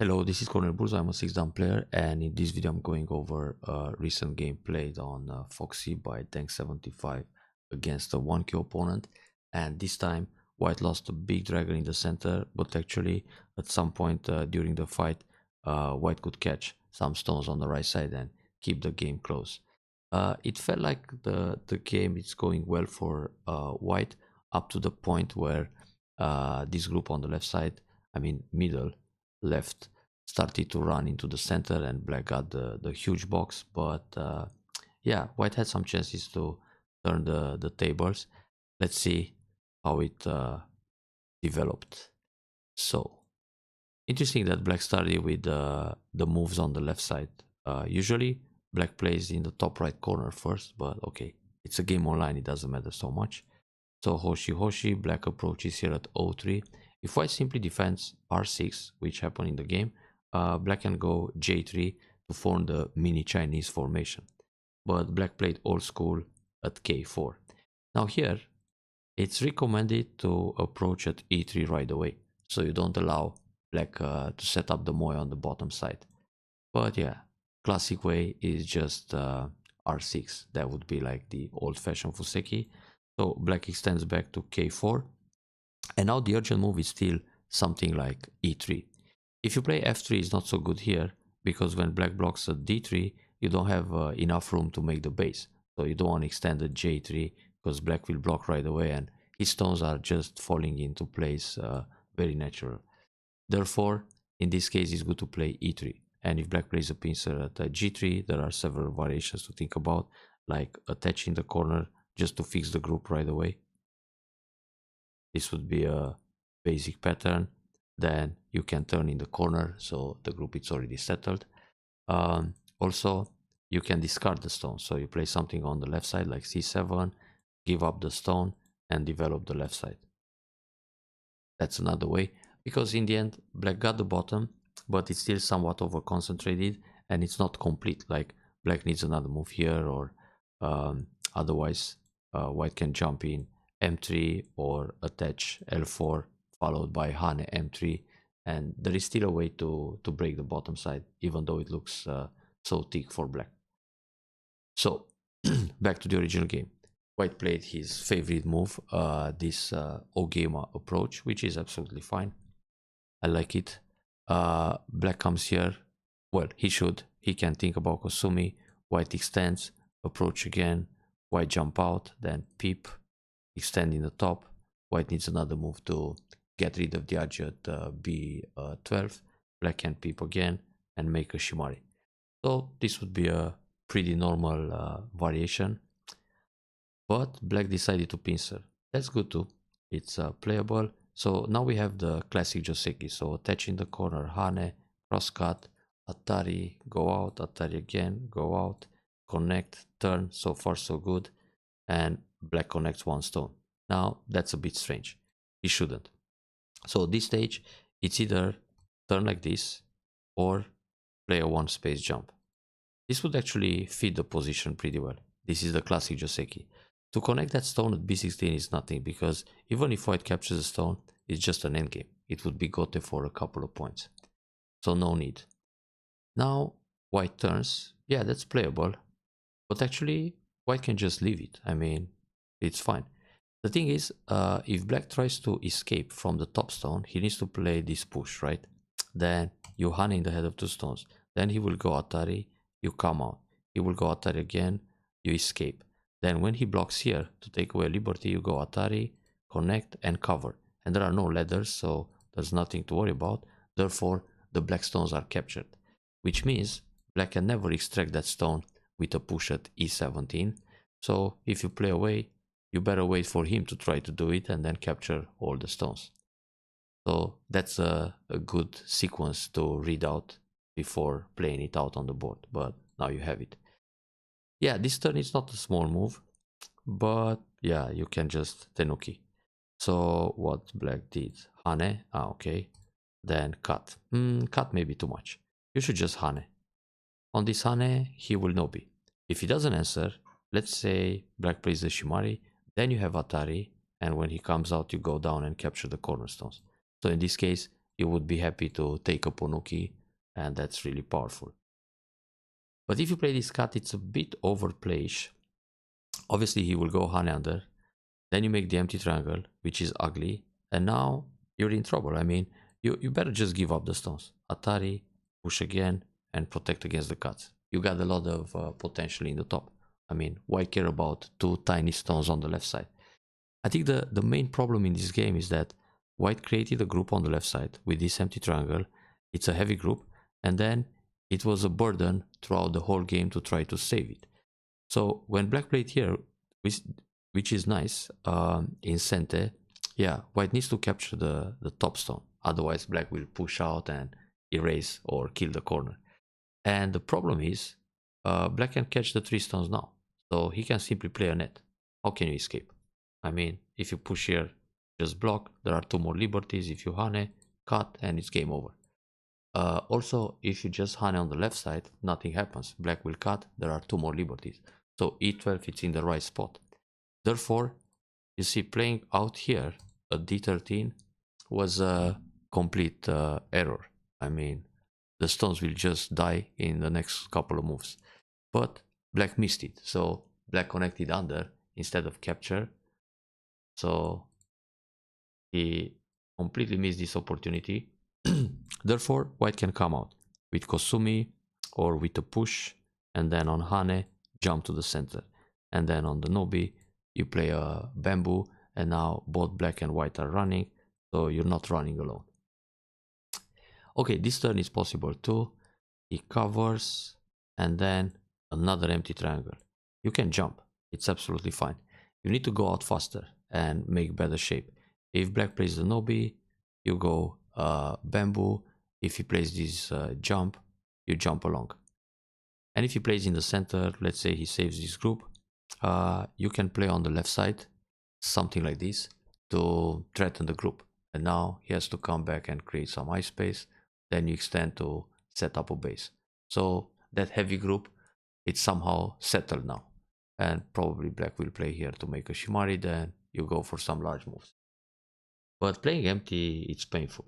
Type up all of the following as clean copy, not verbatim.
Hello, this is Cornel Burza. I'm a 6-dan player, and in this video I'm going over a recent game played on Fox Opp by Tank 75 against a 1Q opponent. And this time White lost a big dragon in the center, but actually at some point during the fight White could catch some stones on the right side and keep the game close. It felt like the game is going well for White up to the point where this group on the left side, I mean middle left, started to run into the center, and Black got the huge box. But yeah, White had some chances to turn the tables. Let's see how it developed. So interesting that Black started with the moves on the left side. Usually Black plays in the top right corner first, but okay, it's a game online, it doesn't matter so much. So Hoshi, Black approaches here at O3. If White simply defends R6, which happened in the game, Black can go J3 to form the mini Chinese formation. But Black played old school at K4. Now here, it's recommended to approach at E3 right away, so you don't allow Black to set up the Moai on the bottom side. But yeah, classic way is just R6. That would be like the old-fashioned Fuseki. So Black extends back to K4, and now the urgent move is still something like E3. If you play F3, it's not so good here, because when Black blocks at D3, you don't have enough room to make the base. So you don't want to extend at J3, because Black will block right away, and his stones are just falling into place very natural. Therefore, in this case, it's good to play E3. And if Black plays a pincer at G3, there are several variations to think about, like attaching the corner just to fix the group right away. This would be a basic pattern. Then you can turn in the corner, so the group is already settled. Also, you can discard the stone. So you play something on the left side like C7, give up the stone, and develop the left side. That's another way, because in the end, Black got the bottom, but it's still somewhat over concentrated, and it's not complete. Like Black needs another move here, or otherwise White can jump in M3 or attach L4 followed by Hane M3, and there is still a way to break the bottom side, even though it looks so thick for Black. So back to the original game. White played his favorite move, this Ogema approach, which is absolutely fine. I like it. Black comes here. Well, he can think about Kosumi. White extends, approach again. White jump out, then peep, extend in the top. White needs another move to get rid of the edge at B12. Black can peep again and make a Shimari. So this would be a pretty normal variation. But Black decided to pincer. That's good too. It's playable. So now we have the classic Joseki. So attach in the corner, Hane, cross cut, Atari, go out, Atari again, go out, connect, turn. So far so good. And Black connects one stone. Now that's a bit strange. He shouldn't. So this stage, it's either turn like this or play a one space jump. This would actually fit the position pretty well. This is the classic Joseki. To connect that stone at b16 is nothing, because even if White captures the stone, it's just an endgame. It would be gote for a couple of points. So no need. Now White turns. Yeah, that's playable. But actually, White can just leave it. I mean, it's fine. The thing is, if Black tries to escape from the top stone, he needs to play this push, right? Then you Hane in the head of two stones. Then he will go Atari, you come out. He will go Atari again, you escape. Then when he blocks here to take away liberty, you go Atari, connect, and cover. And there are no ladders, so there's nothing to worry about. Therefore, the Black stones are captured, which means Black can never extract that stone with a push at E17. So if you play away, you better wait for him to try to do it and then capture all the stones. So that's a good sequence to read out before playing it out on the board, but now you have it. Yeah, this turn is not a small move, but yeah, you can just tenuki. So what Black did? Hane, okay. Then cut. Cut may be too much. You should just Hane. On this Hane, he will no be. If he doesn't answer, let's say Black plays the Shimari, then you have Atari, and when he comes out, you go down and capture the cornerstones. So in this case, you would be happy to take a Ponuki, and that's really powerful. But if you play this cat, it's a bit overplayish. Obviously, he will go Hane under. Then you make the empty triangle, which is ugly. And now you're in trouble. I mean, you better just give up the stones. Atari, push again, and protect against the cuts. You got a lot of potential in the top. I mean, why care about two tiny stones on the left side? I think the main problem in this game is that white created a group on the left side with this empty triangle. It's a heavy group, and then it was a burden throughout the whole game to try to save it. So when black played here, which is nice, in Sente, yeah, white needs to capture the top stone. Otherwise, black will push out and erase or kill the corner. And the problem is, black can catch the 3 stones now. So he can simply play a net. How can you escape? I mean, if you push here, just block. There are 2 more liberties. If you Hane, cut, and it's game over. Also, if you just Hane on the left side, nothing happens. Black will cut. There are 2 more liberties. So e12, it's in the right spot. Therefore, you see, playing out here at d13 was a complete error. I mean, the stones will just die in the next couple of moves. But black missed it. So black connected under instead of capture. So he completely missed this opportunity. Therefore, white can come out with Kosumi or with a push, and then on Hane, jump to the center. And then on the Nobi, you play a bamboo, and now both black and white are running, so you're not running alone. Okay, this turn is possible too. He covers, and then another empty triangle. You can jump, it's absolutely fine. You need to go out faster and make better shape. If black plays the Nobi, you go bamboo. If he plays this jump, you jump along. And if he plays in the center, let's say he saves this group, you can play on the left side, something like this, to threaten the group. And now he has to come back and create some ice space. Then you extend to set up a base. So that heavy group, it's somehow settled now. And probably black will play here to make a Shimari, then you go for some large moves. But playing empty, it's painful.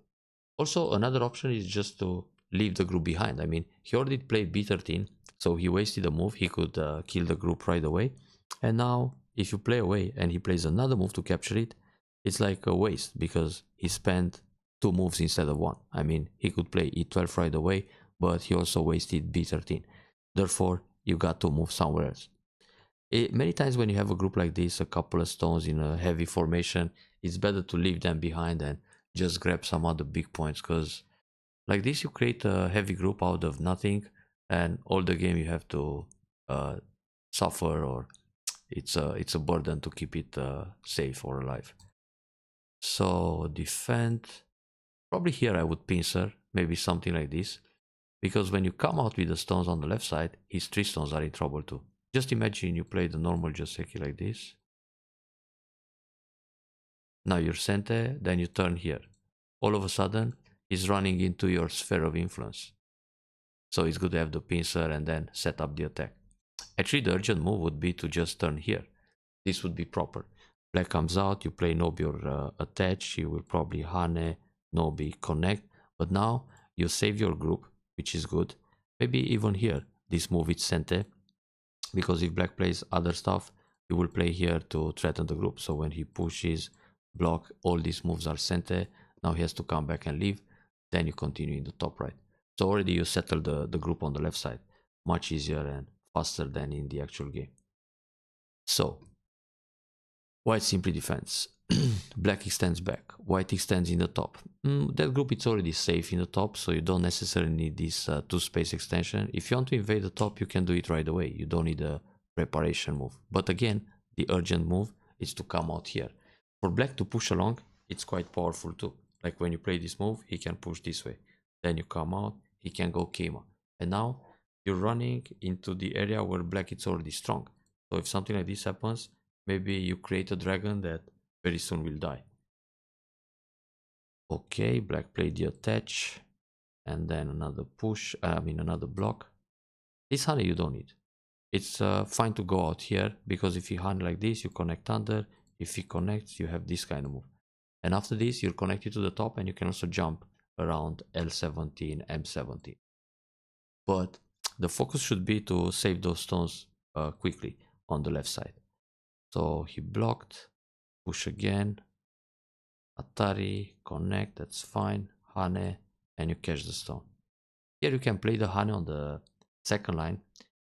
Also, another option is just to leave the group behind. I mean, he already played b13, so he wasted a move. He could kill the group right away. And now, if you play away and he plays another move to capture it, it's like a waste because he spent 2 moves instead of 1. I mean, he could play e12 right away, but he also wasted b13. Therefore, you got to move somewhere else. Many times when you have a group like this, a couple of stones in a heavy formation, it's better to leave them behind and just grab some other big points, because like this you create a heavy group out of nothing, and all the game you have to suffer, or it's a burden to keep it safe or alive. So defend, probably here I would pincer, maybe something like this, because when you come out with the stones on the left side, his 3 stones are in trouble too. Just imagine you play the normal Joseki like this. Now you're Sente, then you turn here. All of a sudden, he's running into your sphere of influence. So it's good to have the pincer and then set up the attack. Actually, the urgent move would be to just turn here. This would be proper. Black comes out, you play Nobi or attach, you will probably Hane, Nobi, connect. But now you save your group, which is good. Maybe even here, this move is Sente, because if black plays other stuff, you will play here to threaten the group. So when he pushes, block, all these moves are Sente. Now he has to come back and leave. Then you continue in the top right. So already you settle the group on the left side. Much easier and faster than in the actual game. So, white simply defends. Black extends back. White extends in the top. That group is already safe in the top, so you don't necessarily need this 2-space extension. If you want to invade the top, you can do it right away. You don't need a preparation move. But again, the urgent move is to come out here. For black to push along, it's quite powerful too. Like when you play this move, he can push this way. Then you come out, he can go Keima. And now you're running into the area where black is already strong. So if something like this happens, maybe you create a dragon that very soon will die. Okay, black played the attach. And then another push, another block. This honey you don't need. It's fine to go out here, because if you honey like this, you connect under. If he connects, you have this kind of move. And after this, you're connected to the top, and you can also jump around L17, M17. But the focus should be to save those stones quickly on the left side. So he blocked, push again, Atari, connect, that's fine, Hane, and you catch the stone. Here you can play the Hane on the second line,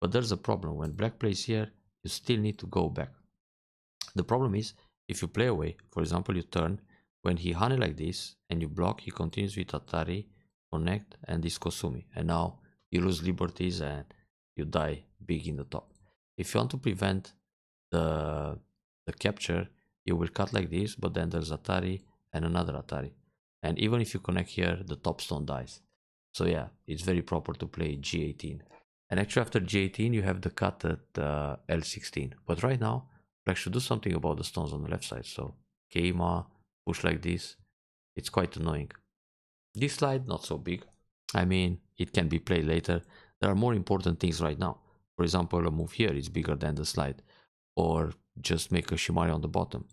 but there's a problem. When black plays here, you still need to go back. The problem is, if you play away, for example, you turn, when he Hane like this, and you block, he continues with Atari, connect, and this Kosumi. And now you lose liberties and you die big in the top. If you want to prevent the capture, you will cut like this, but then there's Atari and another Atari. And even if you connect here, the top stone dies. So yeah, it's very proper to play G18. And actually after G18, you have the cut at L16. But right now, black should do something about the stones on the left side. So Keima, push like this. It's quite annoying. This slide, not so big. I mean, it can be played later. There are more important things right now. For example, a move here is bigger than the slide. Or just make a Shimari on the bottom.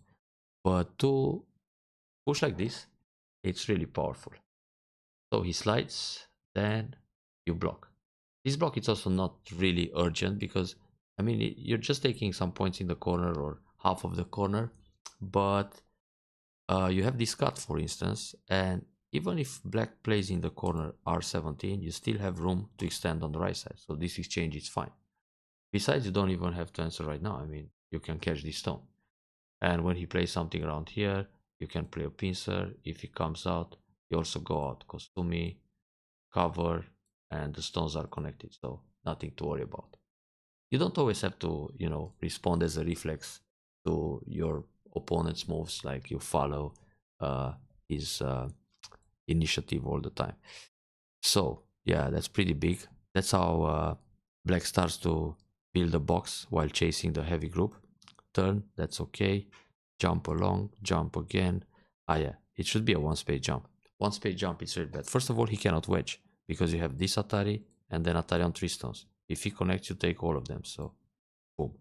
But to push like this, it's really powerful. So he slides, then you block. This block is also not really urgent because, I mean, you're just taking some points in the corner or half of the corner, but you have this cut, for instance, and even if black plays in the corner R17, you still have room to extend on the right side. So this exchange is fine. Besides, you don't even have to answer right now. I mean, you can catch this stone. And when he plays something around here, you can play a pincer. If he comes out, you also go out Kosumi, cover, and the stones are connected, so nothing to worry about. You don't always have to, you know, respond as a reflex to your opponent's moves, like you follow his initiative all the time. So yeah, that's pretty big. That's how black starts to build a box while chasing the heavy group. Turn, that's okay. Jump along, jump again. Ah yeah, it should be a one space jump. One space jump is really bad. First of all, he cannot wedge because you have this Atari and then Atari on 3 stones. If he connects, you take all of them. So boom.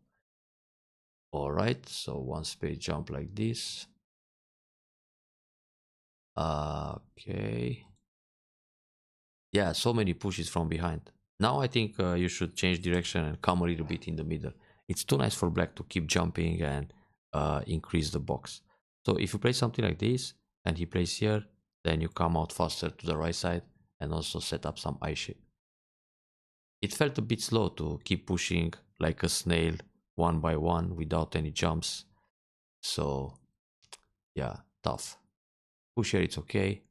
Alright, so one space jump like this. Okay. Yeah, so many pushes from behind. Now I think you should change direction and come a little bit in the middle. It's too nice for black to keep jumping and increase the box. So if you play something like this and he plays here, then you come out faster to the right side and also set up some eye shape. It felt a bit slow to keep pushing like a snail one by one without any jumps. So yeah, tough. Push here, it's okay.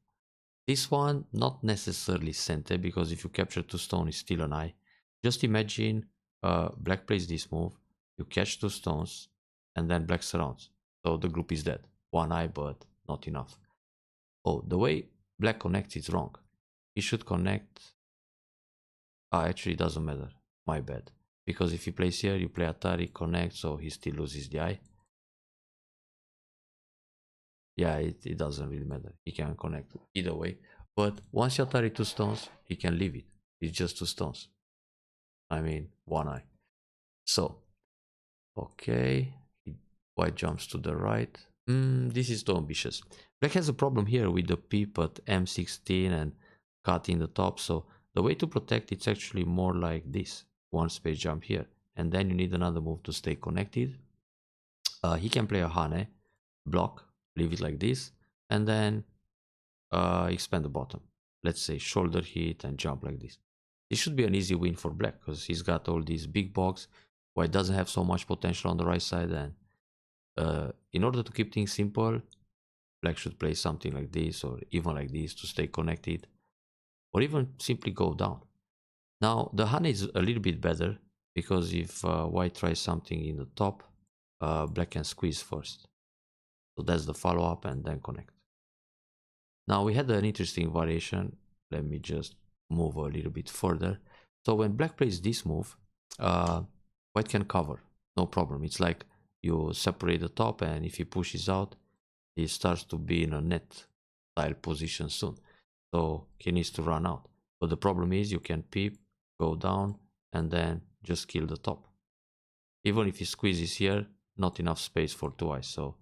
This one, not necessarily center, because if you capture 2 stone, it's still an eye. Just imagine black plays this move, you catch 2 stones, and then black surrounds. So the group is dead. 1 eye, but not enough. Oh, the way black connects is wrong. He should connect. Actually, it doesn't matter. My bad. Because if he plays here, you play Atari, connect, so he still loses the eye. Yeah, it doesn't really matter. He can connect either way. But once you Atari 2 stones, he can leave it. It's just 2 stones. I mean, 1 eye. So, okay. White jumps to the right. This is too ambitious. Black has a problem here with the peep at M16 and cutting the top. So the way to protect it's actually more like this. One space jump here. And then you need another move to stay connected. He can play a Hane, block, leave it like this, and then expand the bottom. Let's say shoulder hit and jump like this. This should be an easy win for black because he's got all these big blocks. White doesn't have so much potential on the right side, and in order to keep things simple, black should play something like this or even like this to stay connected, or even simply go down. Now the Hane is a little bit better because if white tries something in the top, black can squeeze first. So that's the follow-up and then connect. Now we had an interesting variation. Let me just move a little bit further. So when black plays this move, white can cover, no problem. It's like you separate the top, and if he pushes out, he starts to be in a net style position soon. So he needs to run out. But the problem is you can peep, go down, and then just kill the top. Even if he squeezes here, not enough space for 2 eyes. So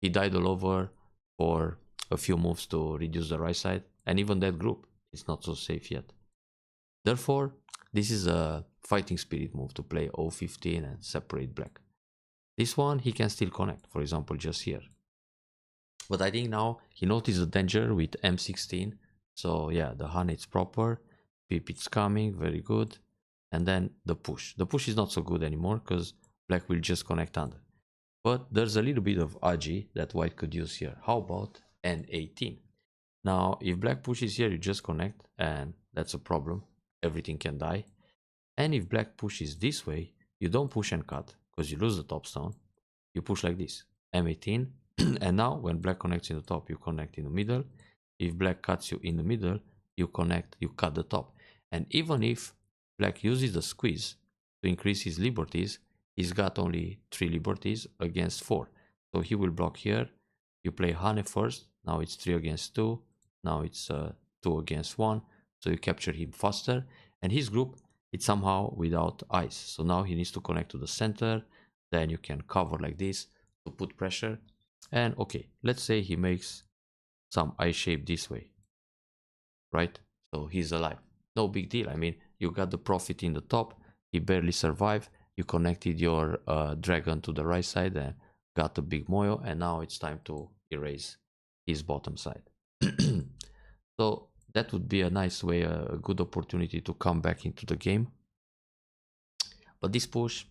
he died all over for a few moves to reduce the right side. and even that group is not so safe yet. Therefore, this is a fighting spirit move to play O15 and separate black. This one he can still connect, for example, just here. But I think now he noticed the danger with M16. So yeah, the Hane is proper. Pip it's coming, very good. And then the push. The push is not so good anymore because black will just connect under. But there's a little bit of agi that white could use here. How about N18? Now, if black pushes here, you just connect, and that's a problem. Everything can die. And if black pushes this way, you don't push and cut because you lose the top stone. You push like this, M18. And now when black connects in the top, you connect in the middle. If black cuts you in the middle, you connect, you cut the top. And even if black uses the squeeze to increase his liberties, he's got only 3 liberties against 4. So he will block here. You play Hane first. Now it's 3 against 2. Now it's 2 against 1. So you capture him faster. And his group, it's somehow without ice. So now he needs to connect to the center. Then you can cover like this to put pressure. And okay, let's say he makes some ice shape this way, right? So he's alive. No big deal. I mean, you got the profit in the top. He barely survived. You connected your dragon to the right side and got a big moyo. And now it's time to erase his bottom side. So that would be a nice way, a good opportunity to come back into the game. But this push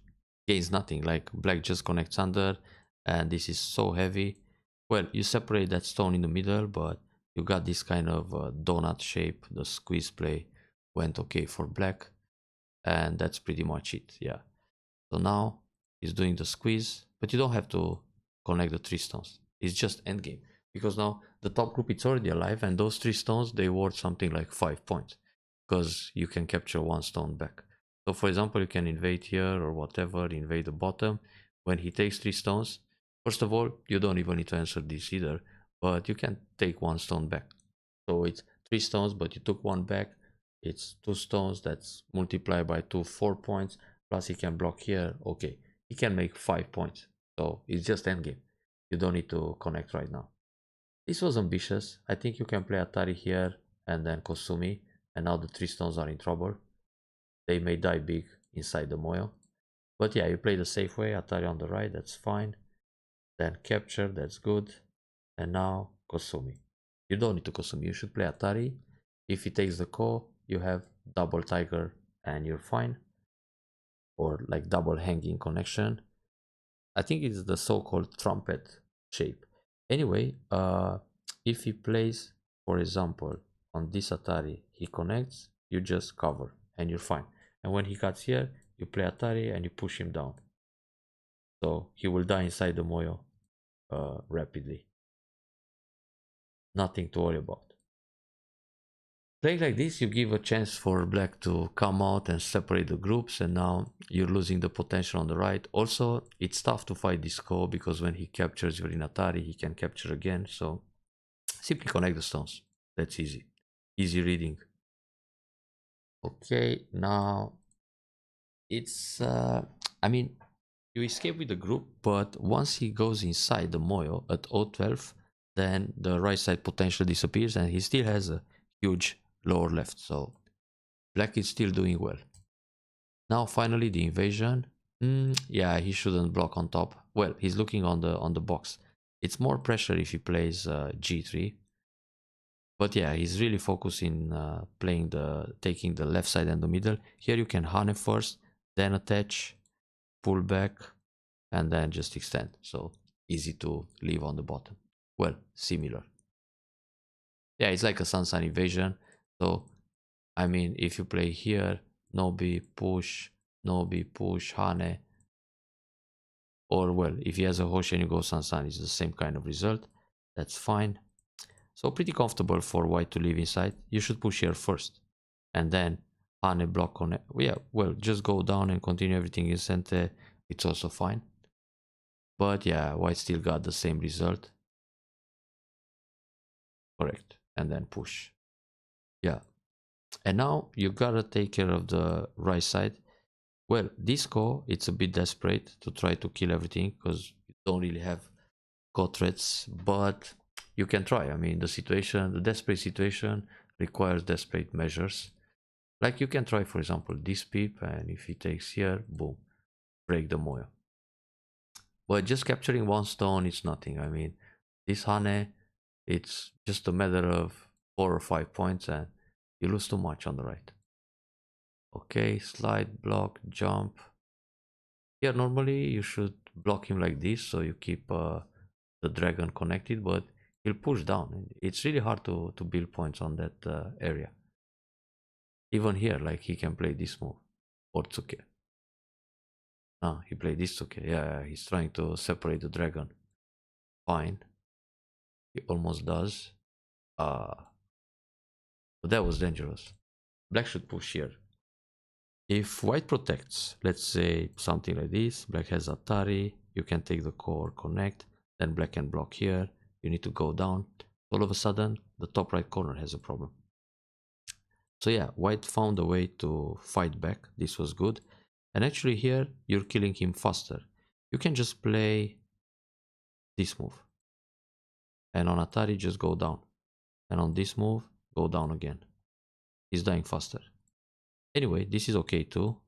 gains nothing. Like black just connects under, and this is so heavy. Well, you separate that stone in the middle, but you got this kind of donut shape. The squeeze play went okay for black, and that's pretty much it. Yeah. So now he's doing the squeeze, but you don't have to connect the 3 stones. It's just endgame, because now the top group it's already alive, and those 3 stones they worth something like 5 points, because you can capture 1 stone back. So for example, you can invade here or whatever, invade the bottom. When he takes 3 stones, first of all, you don't even need to answer this either, but you can take 1 stone back. So it's 3 stones, but you took 1 back. It's 2 stones, that's multiplied by 2, 4 points. Plus he can block here. Okay, he can make 5 points. So it's just endgame. You don't need to connect right now. This was ambitious. I think you can play Atari here and then Kosumi. And now the 3 stones are in trouble. They may die big inside the moyo. But yeah, you play the safe way. Atari on the right, that's fine. Then capture, that's good. And now Kosumi. You don't need to Kosumi. You should play Atari. If he takes the ko, you have double tiger and you're fine. Or like double hanging connection. I think it's the so-called trumpet shape. Anyway, if he plays, for example, on this Atari, he connects, you just cover and you're fine. And when he cuts here, you play Atari and you push him down. So he will die inside the moyo rapidly. Nothing to worry about. Playing like this, you give a chance for black to come out and separate the groups, and now you're losing the potential on the right. Also, it's tough to fight this ko because when he captures your Atari, he can capture again. So simply connect the stones. That's easy. Easy reading. Okay, now it's, I mean, you escape with the group, but once he goes inside the moyo at O12, then the right side potential disappears and he still has a huge lower left. So black is still doing well. Now finally the invasion. Yeah, he shouldn't block on top. Well, he's looking on the box. It's more pressure if he plays G3. But yeah, he's really focusing taking the left side and the middle. Here you can Hane first, then attach, pull back, and then just extend. So easy to leave on the bottom. Well, similar. Yeah, it's like a Sansan invasion. So I mean, if you play here, Nobi, push, Hane, or well, if he has a Hoshi and you go Sansan, it's the same kind of result. That's fine. So pretty comfortable for white to leave inside. You should push here first, and then Hane block on it. Yeah, well, just go down and continue everything in center. It's also fine. But yeah, white still got the same result. Correct. And then push. Yeah. And now you gotta take care of the right side. Well, this ko, it's a bit desperate to try to kill everything because you don't really have ko threats. But you can try. I mean, the desperate situation requires desperate measures. Like you can try, for example, this peep, and if he takes here, boom, break the moyo. But just capturing one stone is nothing. I mean, this Hane, it's just a matter of 4 or 5 points, and you lose too much on the right. Okay, slide, block, jump. Yeah, normally you should block him like this, so you keep the dragon connected, but he'll push down. It's really hard to build points on that area. Even here, like he can play this move, or Tsuke. Ah, he played this Tsuke. Yeah, he's trying to separate the dragon. Fine. He almost does. But that was dangerous. Black should push here. If white protects, let's say something like this, black has Atari, you can take the core, connect, then black can block here, you need to go down. All of a sudden, the top right corner has a problem. So yeah, white found a way to fight back, this was good. And actually here, you're killing him faster. You can just play this move. And on Atari, just go down. And on this move, go down again. He's dying faster. Anyway, this is okay too.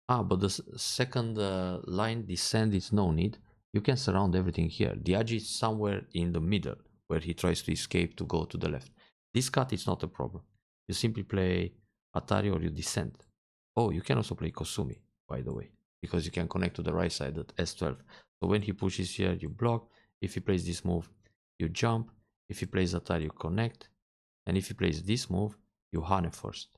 Ah, but the second line descend is no need. You can surround everything here. The Aji is somewhere in the middle where he tries to escape to go to the left. This cut is not a problem. You simply play Atari or you descend. Oh, you can also play Kosumi, by the way, because you can connect to the right side at S12. So when he pushes here, you block. If he plays this move, you jump. If he plays Atari, you connect. And if he plays this move, you Hane first.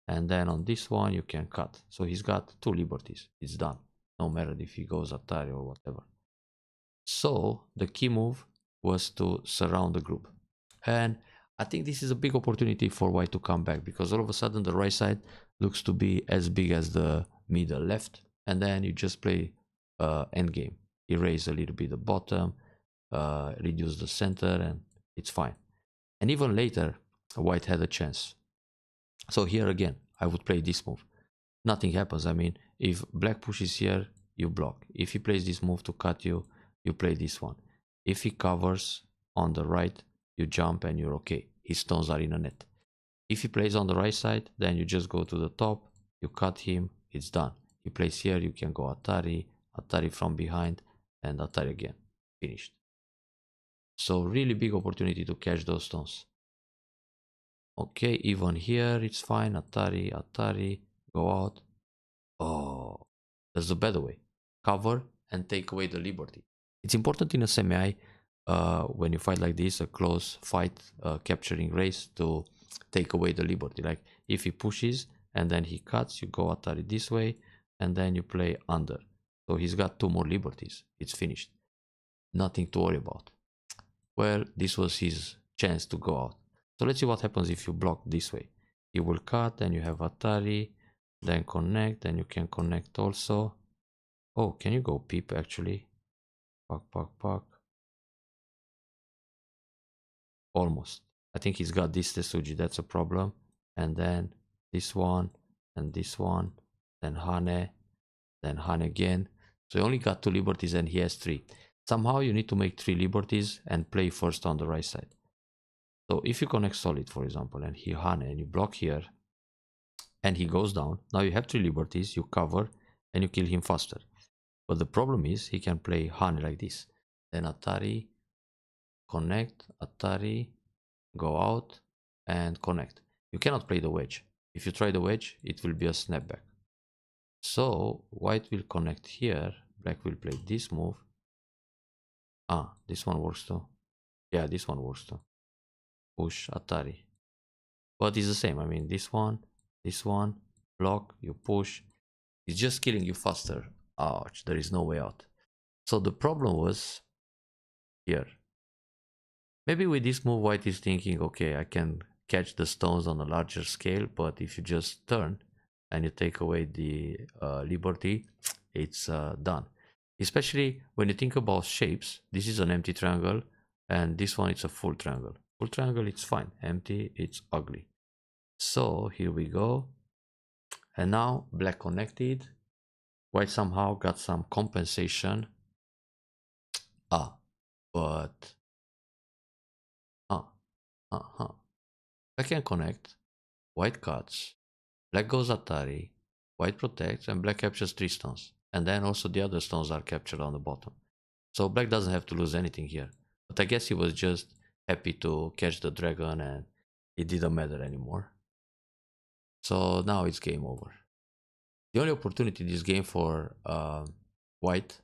And then on this one you can cut. So he's got 2 liberties. It's done. No matter if he goes Atari or whatever. So the key move was to surround the group. And I think this is a big opportunity for white to come back, because all of a sudden the right side looks to be as big as the middle left. And then you just play endgame. Erase a little bit the bottom, reduce the center, and it's fine. And even later, white had a chance. So here again, I would play this move. Nothing happens. I mean, if black pushes here, you block. If he plays this move to cut you, you play this one. If he covers on the right, you jump and you're okay. His stones are in a net. If he plays on the right side, then you just go to the top, you cut him, it's done. He plays here, you can go Atari, Atari from behind, and Atari again. Finished. So really big opportunity to catch those stones. Okay, even here it's fine. Atari, Atari, go out. Oh, there's a better way. Cover and take away the liberty. It's important in a semi, when you fight like this, a close fight, capturing race, to take away the liberty. Like if he pushes and then he cuts, you go Atari this way, and then you play under. So he's got 2 more liberties. It's finished. Nothing to worry about. Well, this was his chance to go out. So let's see what happens if you block this way. You will cut, then you have Atari, then connect, then you can connect also. Oh, can you go peep actually? Puck, puck, puck. Almost. I think he's got this Tetsuji, that's a problem. And then this one, and this one, then Hane again. So he only got 2 liberties and he has 3. Somehow you need to make 3 liberties and play first on the right side. So if you connect solid, for example, and he Hane and you block here, and he goes down, now you have 3 liberties, you cover, and you kill him faster. But the problem is he can play Hane like this. Then Atari, connect, Atari, go out, and connect. You cannot play the wedge. If you try the wedge, it will be a snapback. So white will connect here, black will play this move. Ah, this one works too. Yeah, this one works too. Push, Atari. But it's the same. I mean, this one, block, you push. It's just killing you faster. Ouch, there is no way out. So the problem was here. Maybe with this move, white is thinking, okay, I can catch the stones on a larger scale, but if you just turn and you take away the liberty, it's done. Especially when you think about shapes, this is an empty triangle, and this one it's a full triangle. Full triangle, it's fine. Empty, it's ugly. So here we go. And now black connected. White somehow got some compensation. Ah, But huh, huh. I can connect. White cuts. Black goes Atari. White protects, and black captures 3 stones. And then also the other stones are captured on the bottom. So black doesn't have to lose anything here. But I guess he was just happy to catch the dragon and it didn't matter anymore. So now it's game over. The only opportunity this game for white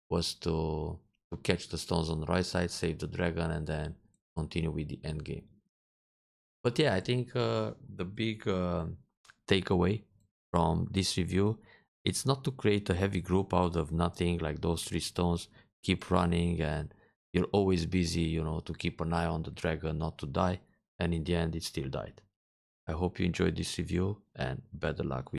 was to catch the stones on the right side, save the dragon, and then continue with the end game. But yeah, I think the big takeaway from this review, it's not to create a heavy group out of nothing like those 3 stones. Keep running and you're always busy, to keep an eye on the dragon not to die. And in the end, it still died. I hope you enjoyed this review and better luck with